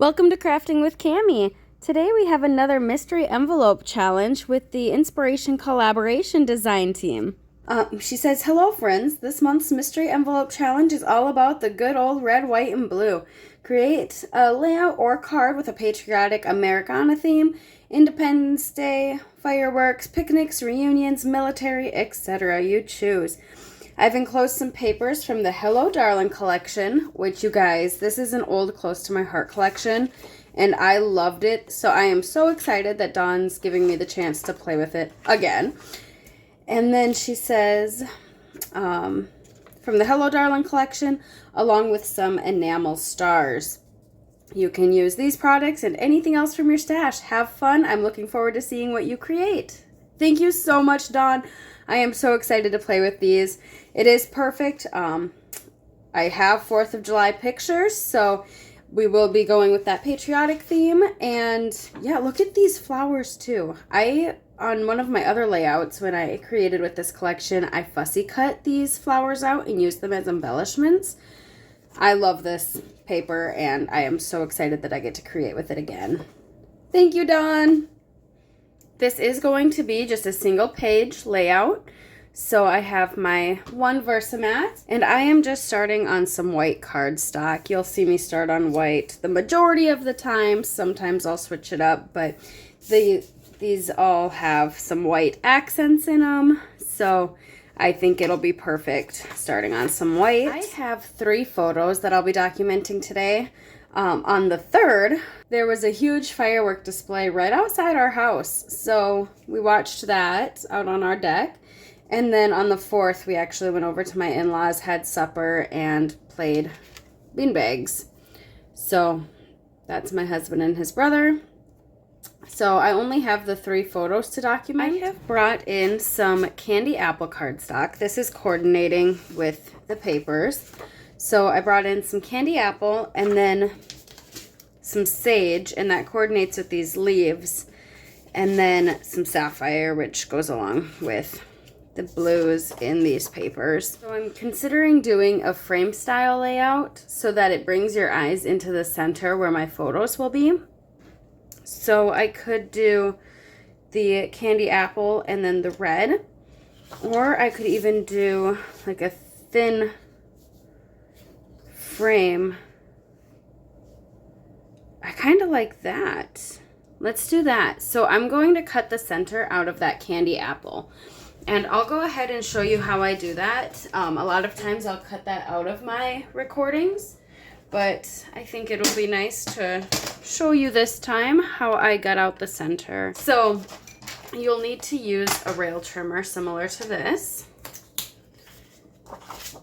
Welcome to Crafting with Cami. Today we have another mystery envelope challenge with the Inspiration Collaboration design team. She says, "Hello friends, this month's mystery envelope challenge is all about the good old red, white, and blue. Create a layout or card with a patriotic Americana theme, Independence Day, fireworks, picnics, reunions, military, etc. You choose." I've enclosed some papers from the Hello Darling collection, which you guys, this is an old Close to My Heart collection, and I loved it. So I am so excited that Dawn's giving me the chance to play with it again. And then she says, from the Hello Darling collection, along with some enamel stars. You can use these products and anything else from your stash. Have fun. I'm looking forward to seeing what you create. Thank you so much, Dawn. I am so excited to play with these. It is perfect. I have 4th of July pictures, so we will be going with that patriotic theme. And yeah, look at these flowers too. On one of my other layouts when I created with this collection, I fussy cut these flowers out and used them as embellishments. I love this paper and I am so excited that I get to create with it again. Thank you, Dawn. This is going to be just a single page layout. So I have my one Versamat, and I am just starting on some white cardstock. You'll see me start on white the majority of the time. Sometimes I'll switch it up, but these all have some white accents in them. So I think it'll be perfect starting on some white. I have 3 photos that I'll be documenting today. On the 3rd, there was a huge firework display right outside our house. So we watched that out on our deck. And then on the 4th, we actually went over to my in-laws, had supper, and played beanbags. So that's my husband and his brother. So I only have the 3 photos to document. I have brought in some candy apple cardstock. This is coordinating with the papers. So I brought in some candy apple and then some sage, and that coordinates with these leaves. And then some sapphire, which goes along with the blues in these papers. So I'm considering doing a frame style layout so that it brings your eyes into the center where my photos will be. So I could do the candy apple and then the red, or I could even do like a thin frame. I kind of like that. Let's do that. So I'm going to cut the center out of that candy apple. And I'll go ahead and show you how I do that. A lot of times I'll cut that out of my recordings, but I think it'll be nice to show you this time how I got out the center. So you'll need to use a rail trimmer similar to this.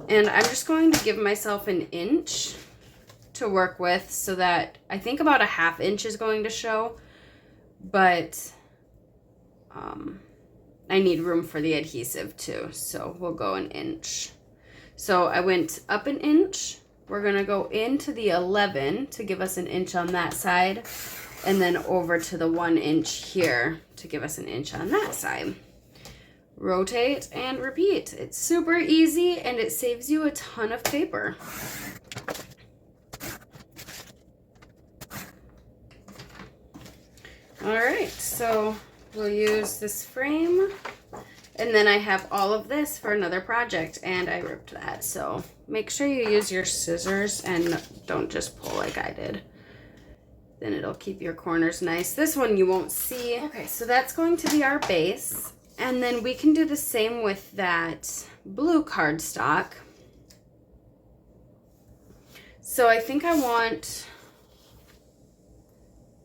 And I'm just going to give myself an inch to work with so that I think about a 1/2 inch is going to show, but I need room for the adhesive too, so we'll go an inch. So I went up an inch. We're gonna go into the 11 to give us an inch on that side, and then over to the 1 inch here to give us an inch on that side. Rotate and repeat. It's super easy and it saves you a ton of paper. All right, so we'll use this frame, and then I have all of this for another project, and I ripped that. So make sure you use your scissors and don't just pull like I did. Then it'll keep your corners nice. This one you won't see. Okay, so that's going to be our base. And then we can do the same with that blue cardstock. So I think I want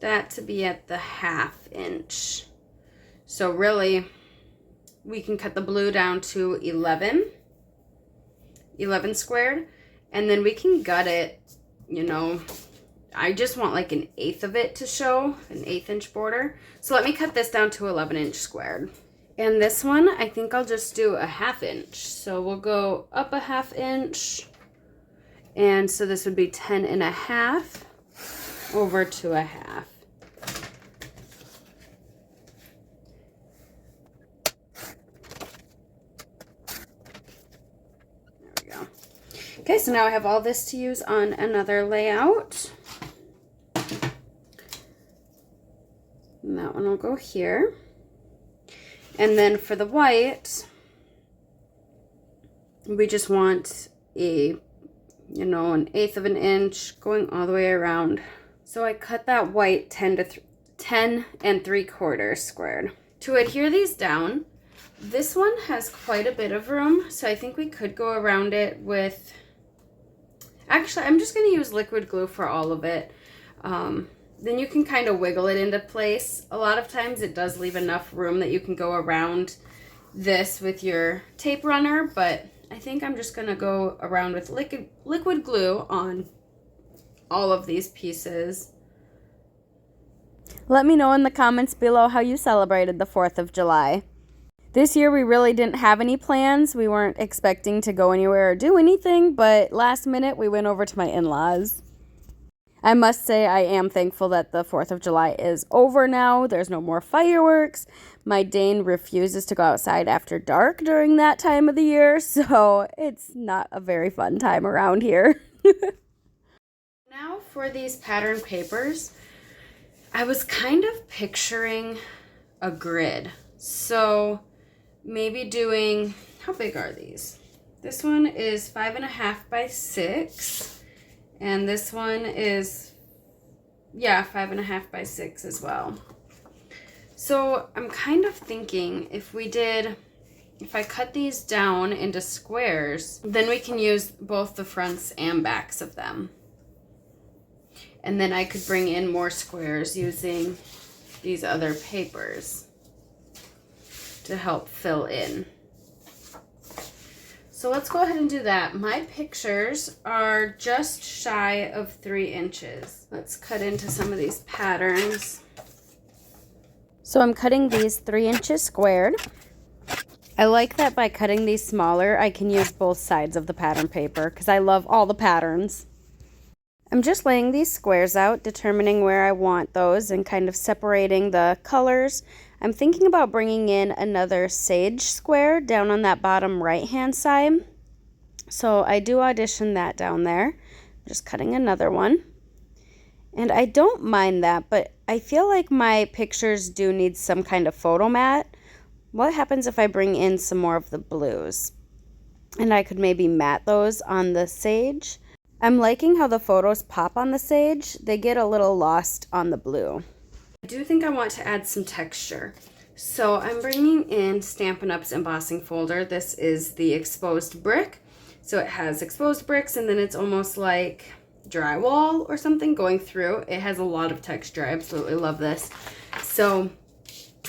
that to be at the 1/2 inch. So really, we can cut the blue down to 11 squared, and then we can gut it, you know. I just want like an 1/8 of it to show, an 1/8 inch border. So let me cut this down to 11 inch squared. And this one, I think I'll just do a 1/2 inch. So we'll go up a 1/2 inch. And so this would be 10 1/2 over to 1/2. There we go. Okay, so now I have all this to use on another layout. And that one will go here. And then for the white, we just want a, you know, 1/8 of an inch going all the way around. So I cut that white 10 3/4 squared. To adhere these down, this one has quite a bit of room, so I think we could go around it with, actually, I'm just going to use liquid glue for all of it. Then you can kind of wiggle it into place. A lot of times it does leave enough room that you can go around this with your tape runner, but I think I'm just going to go around with liquid glue on all of these pieces. Let me know in the comments below how you celebrated the 4th of July. This year we really didn't have any plans. We weren't expecting to go anywhere or do anything, but last minute we went over to my in-laws. I must say I am thankful that the 4th of July is over now. There's no more fireworks. My Dane refuses to go outside after dark during that time of the year, so it's not a very fun time around here. Now for these pattern papers, I was kind of picturing a grid. So maybe doing, how big are these? This one is 5.5 by 6. And this one is, yeah, 5.5 by 6 as well. So I'm kind of thinking if I cut these down into squares, then we can use both the fronts and backs of them. And then I could bring in more squares using these other papers to help fill in. So let's go ahead and do that. My pictures are just shy of 3 inches. Let's cut into some of these patterns. So I'm cutting these 3 inches squared. I like that by cutting these smaller, I can use both sides of the pattern paper because I love all the patterns. I'm just laying these squares out, determining where I want those and kind of separating the colors. I'm thinking about bringing in another sage square down on that bottom right-hand side. So I do audition that down there. I'm just cutting another one. And I don't mind that, but I feel like my pictures do need some kind of photo mat. What happens if I bring in some more of the blues? And I could maybe mat those on the sage. I'm liking how the photos pop on the sage. They get a little lost on the blue. I do think I want to add some texture. So I'm bringing in Stampin' Up's embossing folder. This is the exposed brick. So it has exposed bricks and then it's almost like drywall or something going through. It has a lot of texture. I absolutely love this. So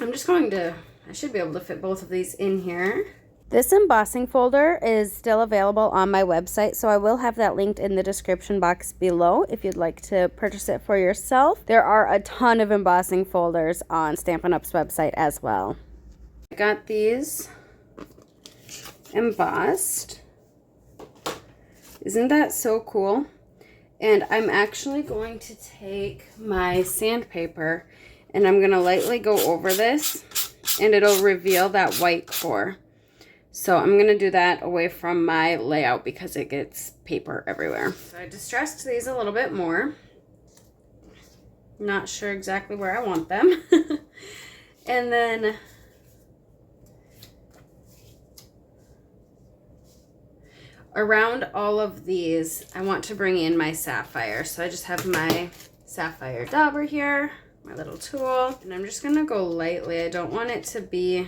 I'm just going to, I should be able to fit both of these in here. This embossing folder is still available on my website, so I will have that linked in the description box below if you'd like to purchase it for yourself. There are a ton of embossing folders on Stampin' Up's website as well. I got these embossed. Isn't that so cool? And I'm actually going to take my sandpaper and I'm going to lightly go over this and it'll reveal that white core. So I'm going to do that away from my layout because it gets paper everywhere. So I distressed these a little bit more. Not sure exactly where I want them. And then around all of these, I want to bring in my sapphire. So I just have my sapphire dauber here, my little tool, and I'm just going to go lightly. I don't want it to be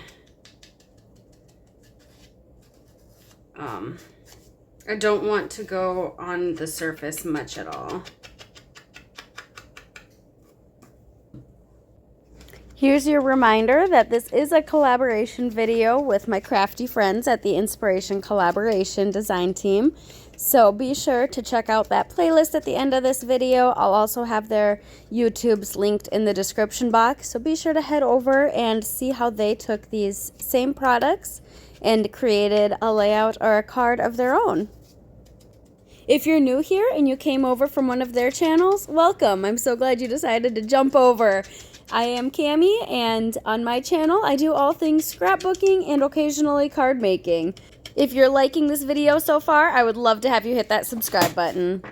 I don't want to go on the surface much at all. Here's your reminder that this is a collaboration video with my crafty friends at the Inspiration Collaboration Design Team. So be sure to check out that playlist at the end of this video. I'll also have their YouTubes linked in the description box. So be sure to head over and see how they took these same products and created a layout or a card of their own. If you're new here and you came over from one of their channels, welcome. I'm so glad you decided to jump over. I am Cammie, and on my channel, I do all things scrapbooking and occasionally card making. If you're liking this video so far, I would love to have you hit that subscribe button.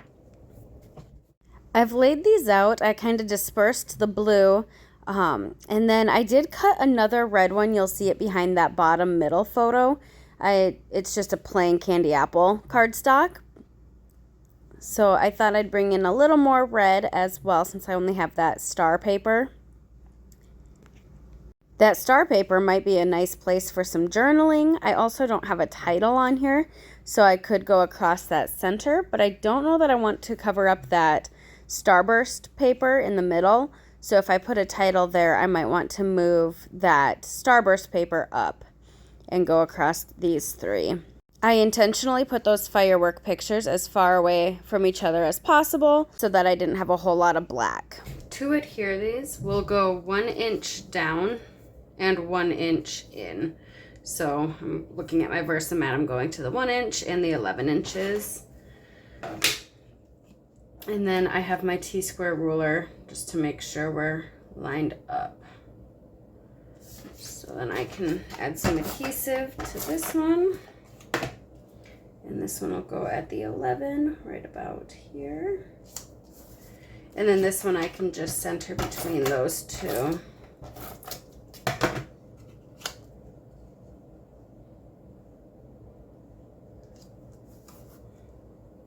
I've laid these out. I kind of dispersed the blue And then I did cut another red one. You'll see it behind that bottom middle photo. It's just a plain candy apple cardstock. So I thought I'd bring in a little more red as well since I only have that star paper. That star paper might be a nice place for some journaling. I also don't have a title on here, so I could go across that center, but I don't know that I want to cover up that starburst paper in the middle. So if I put a title there, I might want to move that starburst paper up and go across these three. I intentionally put those firework pictures as far away from each other as possible so that I didn't have a whole lot of black. To adhere these, we'll go 1 inch down and 1 inch in. So I'm looking at my Versamat, I'm going to the 1 inch and the 11 inches. And then I have my T-square ruler just to make sure we're lined up. So then I can add some adhesive to this one. And this one will go at the 11, right about here. And then this one I can just center between those two.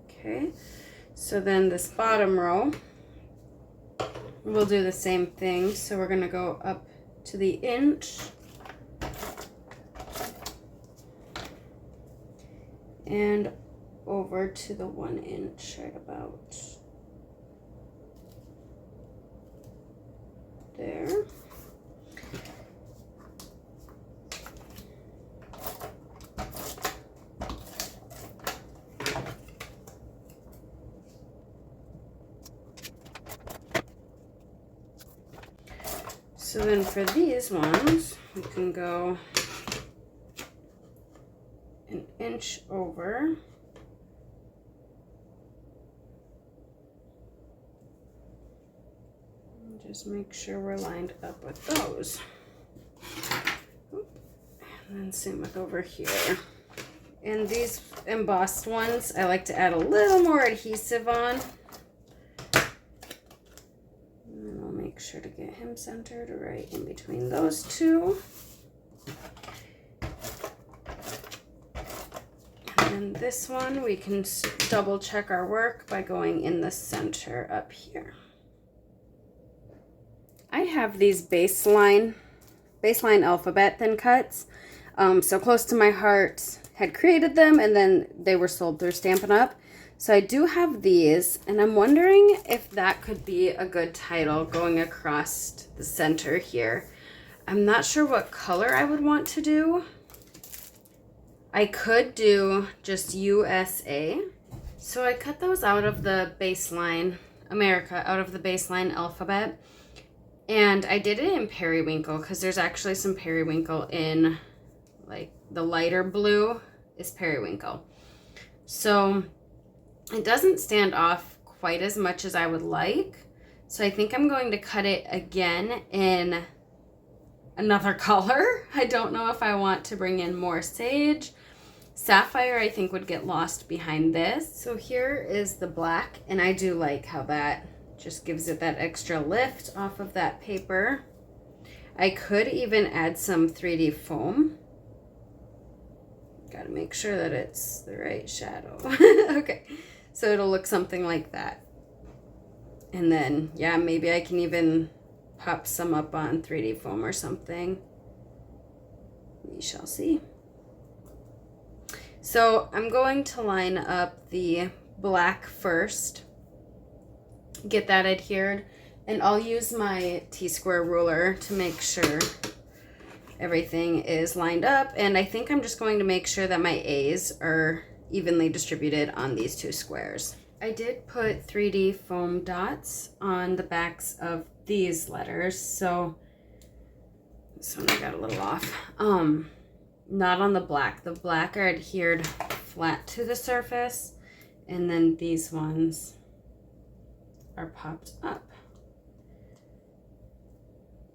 Okay, so then this bottom row, we'll do the same thing. So we're gonna go up to the inch and over to the 1 inch, right about there. So then for these ones, we can go 1 inch over. And just make sure we're lined up with those. And then same with over here. And these embossed ones, I like to add a little more adhesive on. Make sure to get him centered right in between those two. And then this one, we can double check our work by going in the center up here. I have these baseline alphabet thin cuts. So Close to My Heart had created them, and then they were sold through Stampin' Up! So I do have these, and I'm wondering if that could be a good title going across the center here. I'm not sure what color I would want to do. I could do just USA. So I cut those out of the baseline, America, out of the baseline alphabet. And I did it in periwinkle because there's actually some periwinkle in, like, the lighter blue is periwinkle. So it doesn't stand off quite as much as I would like. So I think I'm going to cut it again in another color. I don't know if I want to bring in more sage. Sapphire I think would get lost behind this. So here is the black, and I do like how that just gives it that extra lift off of that paper. I could even add some 3D foam. Got to make sure that it's the right shadow. Okay. So it'll look something like that. And then, yeah, maybe I can even pop some up on 3D foam or something. We shall see. So I'm going to line up the black first. Get that adhered. And I'll use my T-square ruler to make sure everything is lined up. And I think I'm just going to make sure that my A's are evenly distributed on these two squares. I did put 3D foam dots on the backs of these letters, so this one I got a little off. Not on the black. The black are adhered flat to the surface, and then these ones are popped up.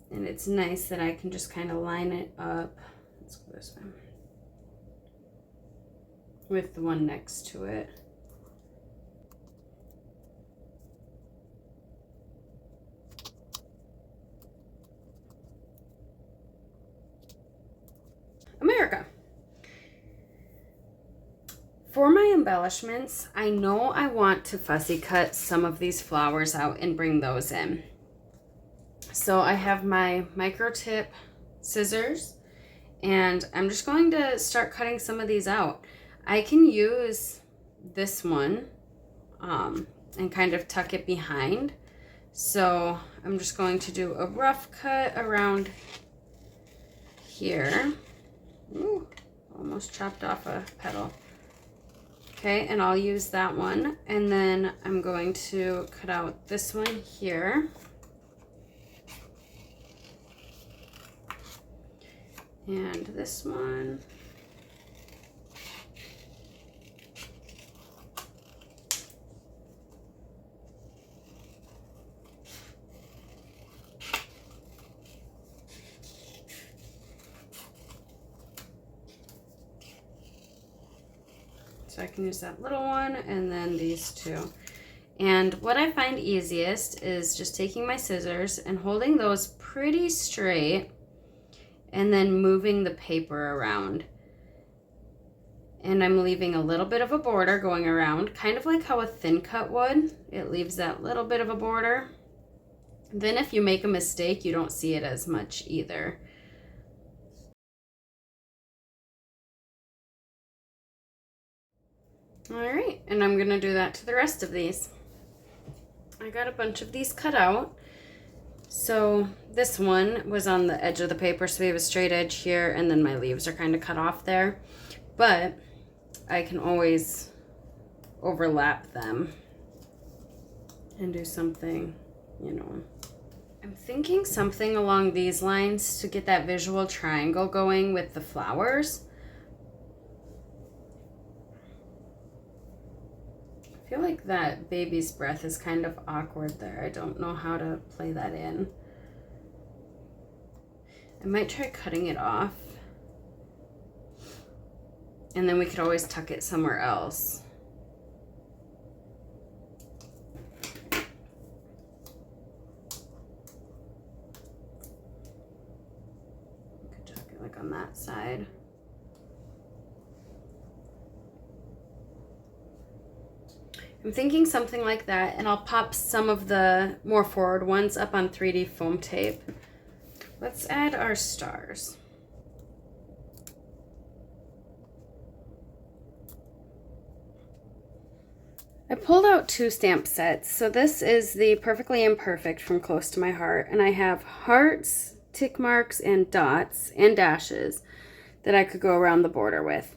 And it's nice that I can just kind of line it up. Let's go this way. With the one next to it. For my embellishments, I know I want to fussy cut some of these flowers out and bring those in. So I have my micro tip scissors and I'm just going to start cutting some of these out. I can use this one and kind of tuck it behind. So I'm just going to do a rough cut around here. Ooh, almost chopped off a petal. Okay, and I'll use that one. And then I'm going to cut out this one here. And this one. So I can use that little one and then these two. And what I find easiest is just taking my scissors and holding those pretty straight and then moving the paper around. And I'm leaving a little bit of a border going around, kind of like how a thin cut would. It leaves that little bit of a border. Then if you make a mistake, you don't see it as much either. All right, and I'm gonna do that to the rest of these. I got a bunch of these cut out. So this one was on the edge of the paper, so we have a straight edge here, and then my leaves are kind of cut off there. But I can always overlap them and do something, you know. I'm thinking something along these lines to get that visual triangle going with the flowers. I feel like that baby's breath is kind of awkward there. I don't know how to play that in. I might try cutting it off. And then we could always tuck it somewhere else. We could tuck it like on that side. I'm thinking something like that, and I'll pop some of the more forward ones up on 3D foam tape. Let's add our stars. I pulled out 2 stamp sets. So this is the Perfectly Imperfect from Close to My Heart, and I have hearts, tick marks, and dots and dashes that I could go around the border with.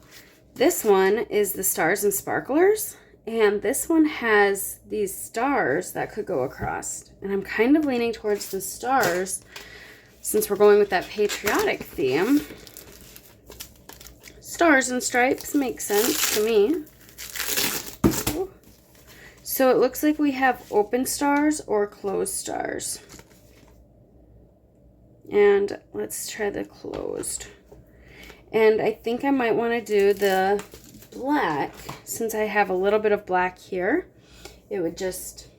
This one is the Stars and Sparklers. And this one has these stars that could go across. And I'm kind of leaning towards the stars since we're going with that patriotic theme. Stars and stripes make sense to me. So it looks like we have open stars or closed stars. And let's try the closed. And I think I might want to do the black, since I have a little bit of black here. It would just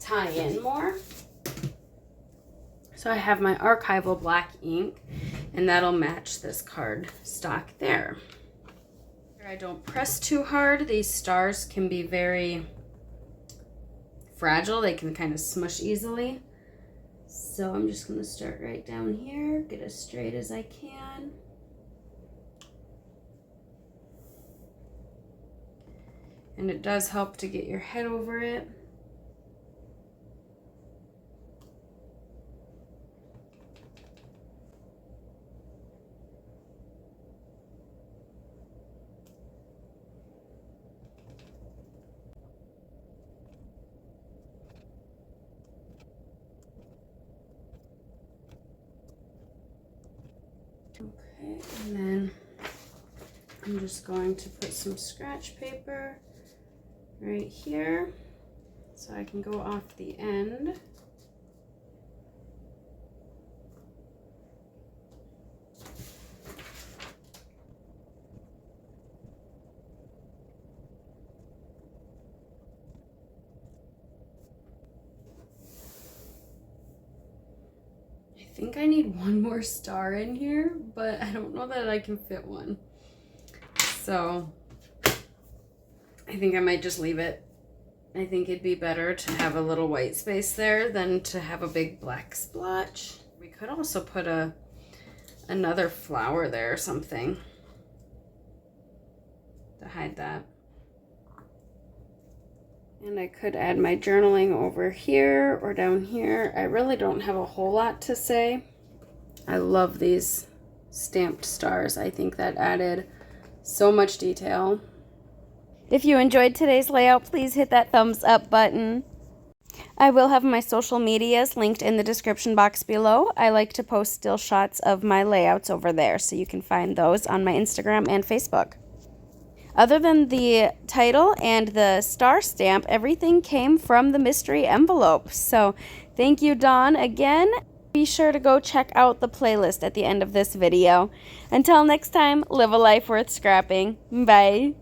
tie in more. So I have my archival black ink, and that'll match this card stock there. I don't press too hard. These stars can be very fragile. They can kind of smush easily. So I'm just going to start right down here, get as straight as I can. And it does help to get your head over it. Okay, and then I'm just going to put some scratch paper right here so I can go off the end. I think I need one more star in here, but I don't know that I can fit one. So I think I might just leave it. I think it'd be better to have a little white space there than to have a big black splotch. We could also put another flower there or something to hide that. And I could add my journaling over here or down here. I really don't have a whole lot to say. I love these stamped stars. I think that added so much detail. If you enjoyed today's layout, please hit that thumbs up button. I will have my social medias linked in the description box below. I like to post still shots of my layouts over there, so you can find those on my Instagram and Facebook. Other than the title and the star stamp, everything came from the mystery envelope. So thank you, Dawn, again. Be sure to go check out the playlist at the end of this video. Until next time, live a life worth scrapping. Bye.